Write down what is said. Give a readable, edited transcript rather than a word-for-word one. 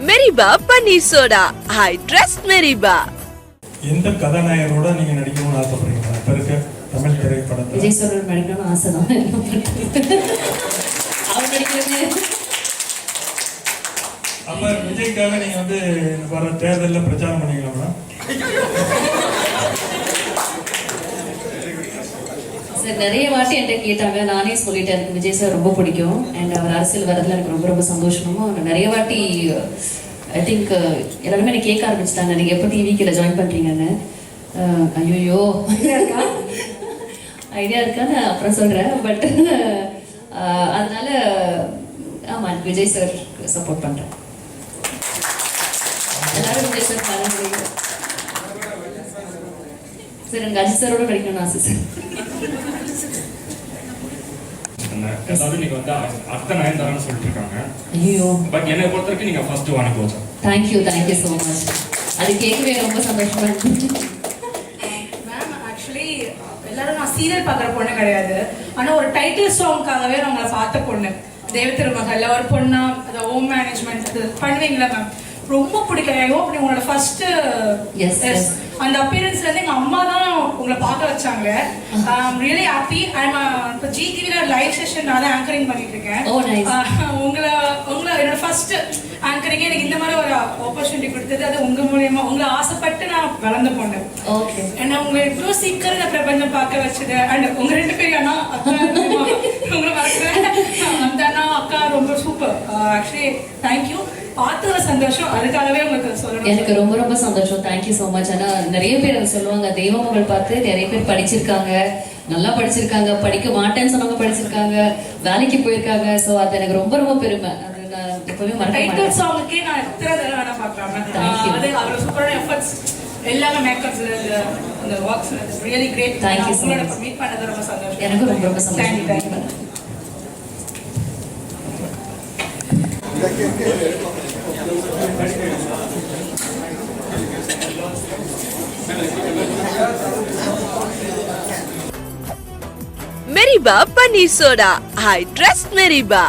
மெரிபா பன்னீர் soda. I trust மெரிபா. எந்த கதாநாயகரோட நீங்க நடிக்கணும்னு ஆசைப்படுறீங்களா? இப்ப இருக்க தமிழ் திரைப்படத்துல விஜய் சாரோட நடிக்கணும்னு ஆசை தான். அவர் நடிக்கிறது. அப்ப விஜய்க்காக நீங்க வர தேர்தலில் பிரச்சாரம் பண்ணீங்களா? சார் நிறைய வாட்டி என்கிட்ட கேட்டாங்க, நானே சொல்லிட்டேன் எனக்கு விஜய் சார் ரொம்ப பிடிக்கும் அண்ட் அவர் அரசியல் வரதுல எனக்கு ரொம்ப ரொம்ப சந்தோஷமும். நிறைய வாட்டி ஐ திங்க் எல்லாருமே எனக்கு கேட்க ஆரம்பிச்சிட்டாங்க, நீங்கள் எப்போ டிவிக்கில் ஜாயின் பண்ணுறீங்கன்னு. ஐயோ ஐடியா இருக்கான்னு அப்புறம் சொல்கிறேன். பட் அதனால ஆமாம் விஜய் சார் சப்போர்ட் பண்ணுறேன். எல்லாரும் விஜய் சார் பாருங்க சார். எனக்கு அஜித் சாரோட நடிக்கணும்னு ஆசை சார். எல்லாரும் நீங்க அர்த்த நயன்தாரான்னு சொல்லிட்டு இருக்காங்க. ஐயோ பட் என்னை பொறுத்த வரைக்கும் நீங்க ஃபர்ஸ்ட் வாங்க போச்சோம். Thank you so much. அது கேட்கவே ரொம்ப சந்தோஷமா இருக்கு. மேம் ஆக்சுவலி எல்லாரும் நான் சீரியல் பார்க்குற பொண்ணு கிடையாது, ஆனால் ஒரு டைட்டில் சாங்காகவே நான் உங்களை பார்த்த பொண்ணு. தேவ திருமகள்ல ஒரு பொண்ணா அந்த ஹோம் மேனேஜ்மெண்ட் பண்ணுவீங்களா மேம், ரொம்ப பிடிக்கும். ஐ ஹோப் உங்களோட ஃபர்ஸ்ட் அந்த அப்பியரன்ஸ்ல இருந்து எங்க அம்மா தான் உங்களை பார்க்க வச்சாங்க. Really happy. இப்போ ஜிடிவில லைவ் செஷன் நான் தான் ஆங்கரிங் பண்ணிட்டு இருக்கேன். உங்களை என்னோட ஃபர்ஸ்ட் ஆங்கரிங் எனக்கு இந்த மாதிரி ஒரு ஆப்பர்ச்சுனிட்டி கொடுத்தது அது உங்க மூலியமா. உங்களை ஆசைப்பட்டு நான் வளர்ந்த பொண்ணு. ஏன்னா உங்களை இவ்வளோ சீக்கிரம் நான் பிரபஞ்சம் பார்க்க வச்சது. அண்ட் உங்க ரெண்டு பேரும் அண்ணா அக்கா உங்களை பார்க்குறேன். அந்த அண்ணா அக்கா ரொம்ப சூப்பர். Actually thank you. பார்த்ததுல சந்தோஷம், அதுக்காகவே உங்களுக்கு சொல்லணும். எனக்கு ரொம்ப ரொம்ப சந்தோஷம். Thank you so much. ஆனா நிறைய பேர் அதை சொல்லுவாங்க, தெய்வமகள் பார்த்து நிறைய பேர் படிச்சிருக்காங்க, நல்லா படிச்சிருக்காங்க, படிக்க மாட்டேன்னு சொன்னவங்க படிச்சிருக்காங்க, வேலைக்கு போயிருக்காங்க. ஸோ அது எனக்கு ரொம்ப ரொம்ப பெருமை. அது நான் எப்பவுமே மறக்க மாட்டேன். டைட்டில் சாங்குக்கே நான் எத்தனை தடவை வேணா பார்க்கலாம். அது அவரோட சூப்பரான எஃபர்ட்ஸ் எல்லாமே மேக்கப்ஸ்ல அந்த ஒர்க்ஸ்ல really great. Thank you so much. Meet பண்ணது ரொம்ப சந்தோஷம். எனக்கு ரொம்ப ரொம்ப சந்தோஷம். தேங்க்யூ. மெரிபா பன்னீர் சோடா. I trust மெரிபா.